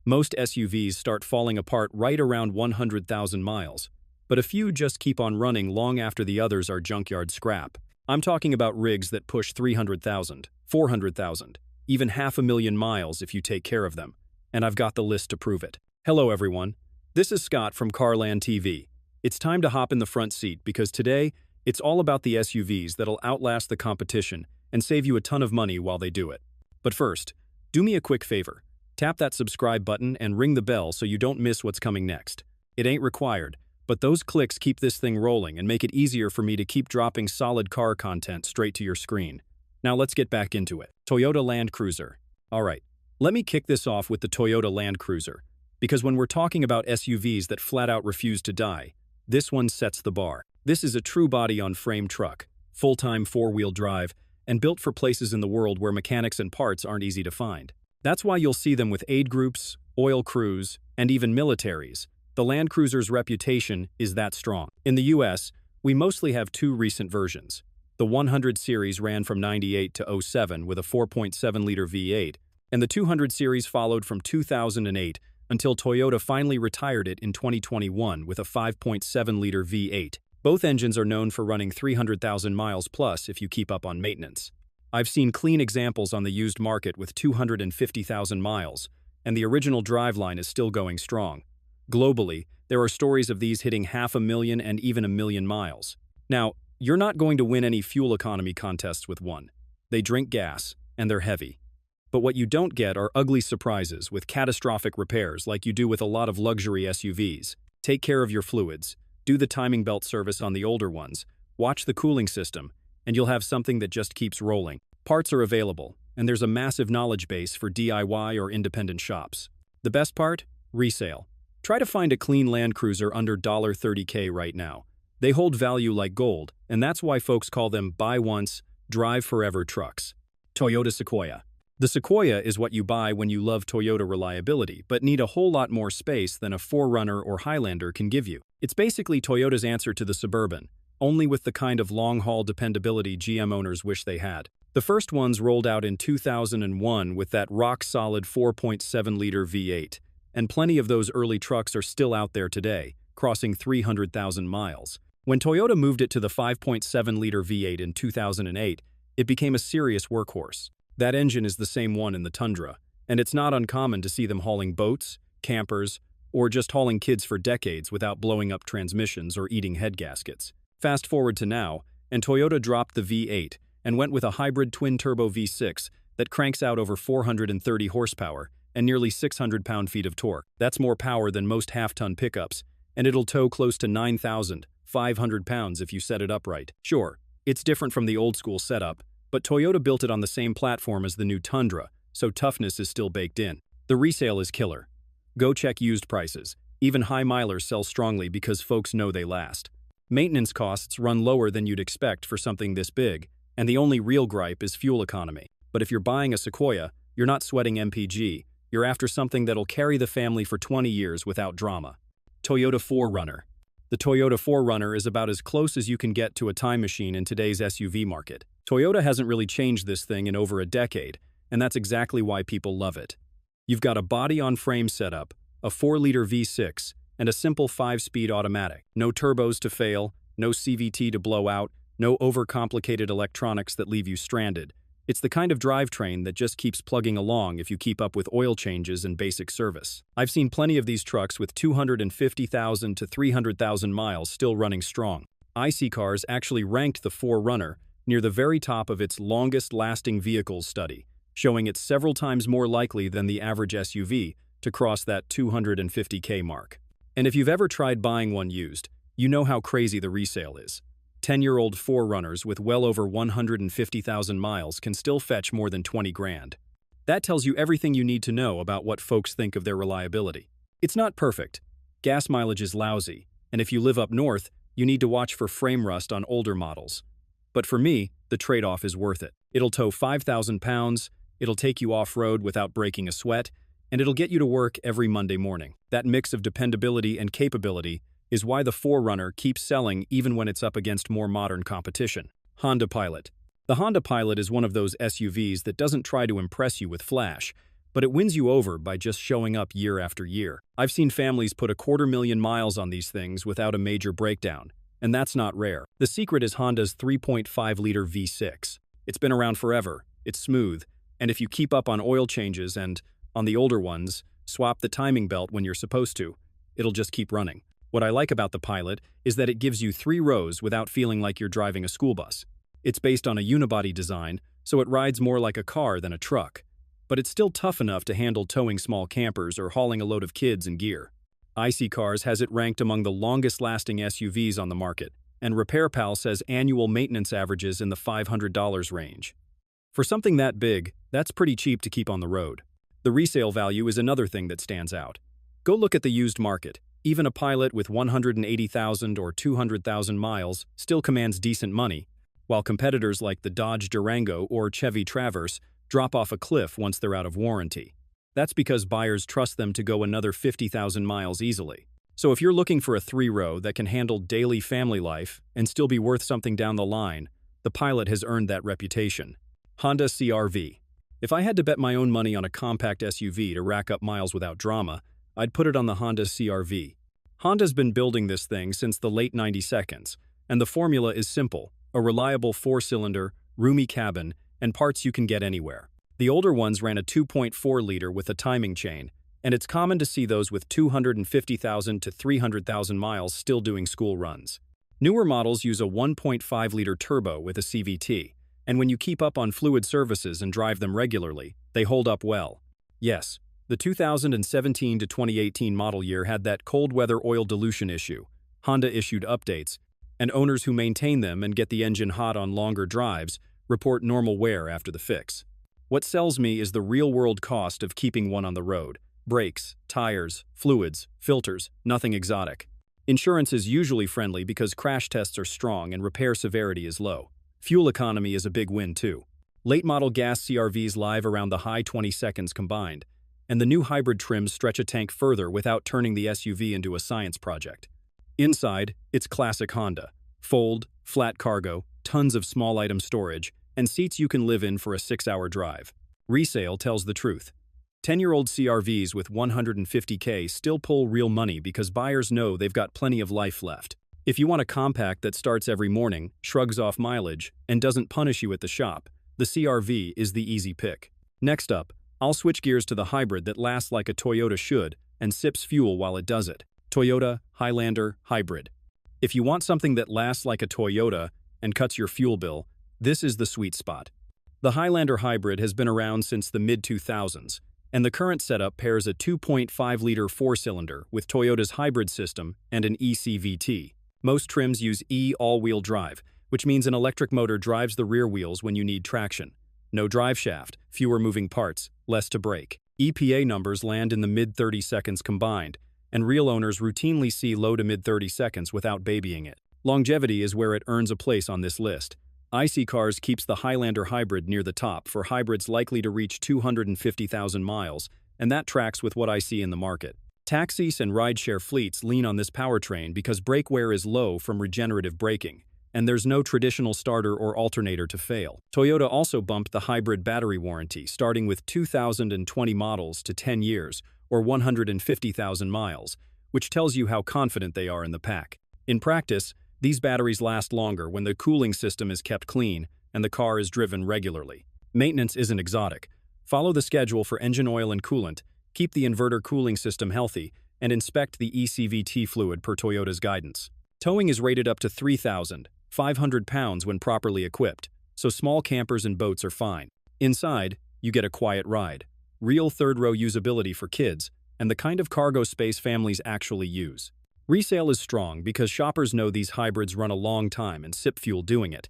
Most SUVs start falling apart right around 100,000 miles, but a few just keep on running long after the others are junkyard scrap. I'm talking about rigs that push 300,000, 400,000, even 500,000 miles if you take care of them, and I've got the list to prove it. Hello everyone, this is Scott from CarlandTV. It's time to hop in the front seat because today, it's all about the SUVs that'll outlast the competition and save you a ton of money while they do it. But first, do me a quick favor. Tap that subscribe button and ring the bell so you don't miss what's coming next. It ain't required, but those clicks keep this thing rolling and make it easier for me to keep dropping solid car content straight to your screen. Now let's get back into it. Toyota Land Cruiser. Alright, let me kick this off with the Toyota Land Cruiser, because when we're talking about SUVs that flat out refuse to die, this one sets the bar. This is a true body-on-frame truck, full-time four-wheel drive, and built for places in the world where mechanics and parts aren't easy to find. That's why you'll see them with aid groups, oil crews, and even militaries. The Land Cruiser's reputation is that strong. In the US, we mostly have two recent versions. The 100 series ran from '98 to '07 with a 4.7-liter V8, and the 200 series followed from 2008 until Toyota finally retired it in 2021 with a 5.7-liter V8. Both engines are known for running 300,000 miles plus if you keep up on maintenance. I've seen clean examples on the used market with 250,000 miles, and the original driveline is still going strong. Globally, there are stories of these hitting 500,000 and even 1,000,000 miles. Now, you're not going to win any fuel economy contests with one. They drink gas, and they're heavy. But what you don't get are ugly surprises with catastrophic repairs like you do with a lot of luxury SUVs. Take care of your fluids, do the timing belt service on the older ones, watch the cooling system, and you'll have something that just keeps rolling. Parts are available, and there's a massive knowledge base for DIY or independent shops. The best part? Resale. Try to find a clean Land Cruiser under $30K right now. They hold value like gold, and that's why folks call them buy once, drive forever trucks. Toyota Sequoia. The Sequoia is what you buy when you love Toyota reliability, but need a whole lot more space than a 4Runner or Highlander can give you. It's basically Toyota's answer to the Suburban, only with the kind of long-haul dependability GM owners wish they had. The first ones rolled out in 2001 with that rock-solid 4.7-liter V8, and plenty of those early trucks are still out there today, crossing 300,000 miles. When Toyota moved it to the 5.7-liter V8 in 2008, it became a serious workhorse. That engine is the same one in the Tundra, and it's not uncommon to see them hauling boats, campers, or just hauling kids for decades without blowing up transmissions or eating head gaskets. Fast forward to now, and Toyota dropped the V8 and went with a hybrid twin-turbo V6 that cranks out over 430 horsepower and nearly 600 pound-feet of torque. That's more power than most half-ton pickups, and it'll tow close to 9,500 pounds if you set it up right. Sure, it's different from the old-school setup, but Toyota built it on the same platform as the new Tundra, so toughness is still baked in. The resale is killer. Go check used prices. Even high milers sell strongly because folks know they last. Maintenance costs run lower than you'd expect for something this big, and the only real gripe is fuel economy. But if you're buying a Sequoia, you're not sweating MPG, you're after something that'll carry the family for 20 years without drama. Toyota 4Runner. The Toyota 4Runner is about as close as you can get to a time machine in today's SUV market. Toyota hasn't really changed this thing in over a decade, and that's exactly why people love it. You've got a body-on-frame setup, a 4-liter V6, and a simple 5-speed automatic. No turbos to fail, no CVT to blow out, no overcomplicated electronics that leave you stranded. It's the kind of drivetrain that just keeps plugging along if you keep up with oil changes and basic service. I've seen plenty of these trucks with 250,000 to 300,000 miles still running strong. iSeeCars actually ranked the 4Runner near the very top of its longest-lasting vehicles study, showing it's several times more likely than the average SUV to cross that 250K mark. And if you've ever tried buying one used, you know how crazy the resale is. 10-year-old 4Runners with well over 150,000 miles can still fetch more than 20 grand. That tells you everything you need to know about what folks think of their reliability. It's not perfect. Gas mileage is lousy, and if you live up north, you need to watch for frame rust on older models. But for me, the trade-off is worth it. It'll tow 5,000 pounds, it'll take you off-road without breaking a sweat, and it'll get you to work every Monday morning. That mix of dependability and capability is why the 4Runner keeps selling even when it's up against more modern competition. Honda Pilot. The Honda Pilot is one of those SUVs that doesn't try to impress you with flash, but but it wins you over by just showing up year after year. I've seen families put 250,000 miles on these things without a major breakdown, and that's not rare. The secret is Honda's 3.5-liter V6. It's been around forever, it's smooth, and if you keep up on oil changes and, on the older ones, swap the timing belt when you're supposed to, it'll just keep running. What I like about the Pilot is that it gives you 3 rows without feeling like you're driving a school bus. It's based on a unibody design, so it rides more like a car than a truck. But it's still tough enough to handle towing small campers or hauling a load of kids and gear. IC Cars has it ranked among the longest-lasting SUVs on the market, and RepairPal says annual maintenance averages in the $500 range. For something that big, that's pretty cheap to keep on the road. The resale value is another thing that stands out. Go look at the used market. Even a Pilot with 180,000 or 200,000 miles still commands decent money, while competitors like the Dodge Durango or Chevy Traverse drop off a cliff once they're out of warranty. That's because buyers trust them to go another 50,000 miles easily. So if you're looking for a 3-row that can handle daily family life and still be worth something down the line, the Pilot has earned that reputation. Honda CR-V. If I had to bet my own money on a compact SUV to rack up miles without drama, I'd put it on the Honda CR-V. Honda's been building this thing since the late 90s, and the formula is simple: a reliable 4-cylinder, roomy cabin, and parts you can get anywhere. The older ones ran a 2.4-liter with a timing chain, and it's common to see those with 250,000 to 300,000 miles still doing school runs. Newer models use a 1.5-liter turbo with a CVT, and when you keep up on fluid services and drive them regularly, they hold up well. Yes, the 2017 to 2018 model year had that cold weather oil dilution issue. Honda issued updates, and owners who maintain them and get the engine hot on longer drives report normal wear after the fix. What sells me is the real-world cost of keeping one on the road. Brakes, tires, fluids, filters, nothing exotic. Insurance is usually friendly because crash tests are strong and repair severity is low. Fuel economy is a big win too. Late-model gas CR-Vs live around the high 20 seconds combined, and the new hybrid trims stretch a tank further without turning the SUV into a science project. Inside, it's classic Honda. Fold, flat cargo, tons of small item storage, and seats you can live in for a 6-hour drive. Resale tells the truth. 10-year-old CR-Vs with 150K still pull real money because buyers know they've got plenty of life left. If you want a compact that starts every morning, shrugs off mileage, and doesn't punish you at the shop, the CR-V is the easy pick. Next up, I'll switch gears to the hybrid that lasts like a Toyota should and sips fuel while it does it. Toyota Highlander Hybrid. If you want something that lasts like a Toyota and cuts your fuel bill, this is the sweet spot. The Highlander Hybrid has been around since the mid-2000s, and the current setup pairs a 2.5-liter 4-cylinder with Toyota's hybrid system and an eCVT. Most trims use E all-wheel drive, which means an electric motor drives the rear wheels when you need traction. No drive shaft, fewer moving parts, less to brake. EPA numbers land in the mid-30 seconds combined, and real owners routinely see low to mid-30 seconds without babying it. Longevity is where it earns a place on this list. IC Cars keeps the Highlander Hybrid near the top for hybrids likely to reach 250,000 miles, and that tracks with what I see in the market. Taxis and rideshare fleets lean on this powertrain because brake wear is low from regenerative braking, and there's no traditional starter or alternator to fail. Toyota also bumped the hybrid battery warranty, starting with 2020 models to 10 years, or 150,000 miles, which tells you how confident they are in the pack. In practice, these batteries last longer when the cooling system is kept clean and the car is driven regularly. Maintenance isn't exotic. Follow the schedule for engine oil and coolant, keep the inverter cooling system healthy, and inspect the eCVT fluid per Toyota's guidance. Towing is rated up to 3,500 pounds when properly equipped, so small campers and boats are fine. Inside, you get a quiet ride, real third-row usability for kids, and the kind of cargo space families actually use. Resale is strong because shoppers know these hybrids run a long time and sip fuel doing it.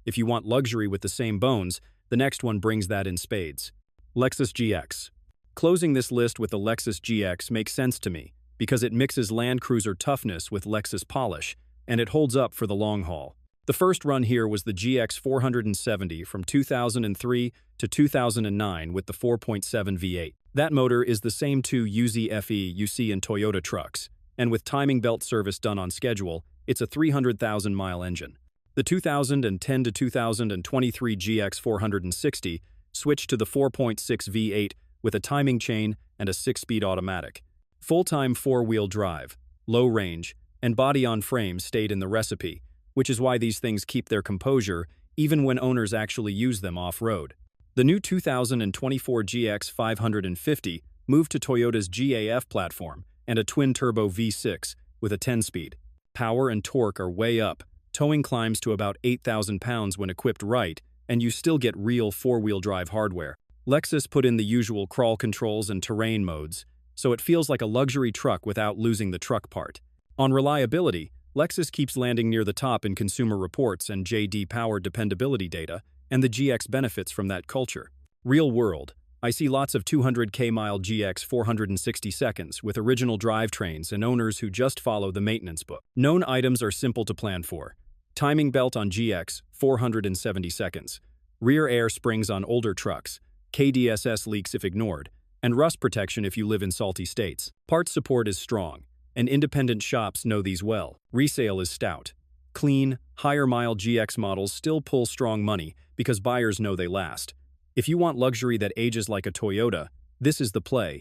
If you want luxury with the same bones, the next one brings that in spades. Lexus GX. Closing this list with the Lexus GX makes sense to me because it mixes Land Cruiser toughness with Lexus polish, and it holds up for the long haul. The first run here was the GX 470 from 2003 to 2009 with the 4.7 V8. That motor is the same 2 UZ-FE you see in Toyota trucks, and with timing belt service done on schedule, it's a 300,000-mile engine. The 2010 to 2023 GX 460 switched to the 4.6 V8 with a timing chain and a 6-speed automatic. Full-time 4-wheel drive, low range, and body-on-frame stayed in the recipe, which is why these things keep their composure even when owners actually use them off-road. The new 2024 GX 550 moved to Toyota's GAF platform and a twin-turbo V6 with a 10-speed. Power and torque are way up. Towing climbs to about 8,000 pounds when equipped right, and you still get real 4-wheel drive hardware. Lexus put in the usual crawl controls and terrain modes, so it feels like a luxury truck without losing the truck part. On reliability, Lexus keeps landing near the top in consumer reports and J.D. Power dependability data, and the GX benefits from that culture. Real world, I see lots of 200k-mile GX 460 seconds with original drivetrains and owners who just follow the maintenance book. Known items are simple to plan for. Timing belt on GX, 470 seconds. Rear air springs on older trucks. KDSS leaks if ignored. And rust protection if you live in salty states. Parts support is strong, and independent shops know these well. Resale is stout. Clean, higher-mile GX models still pull strong money because buyers know they last. If you want luxury that ages like a Toyota, this is the play.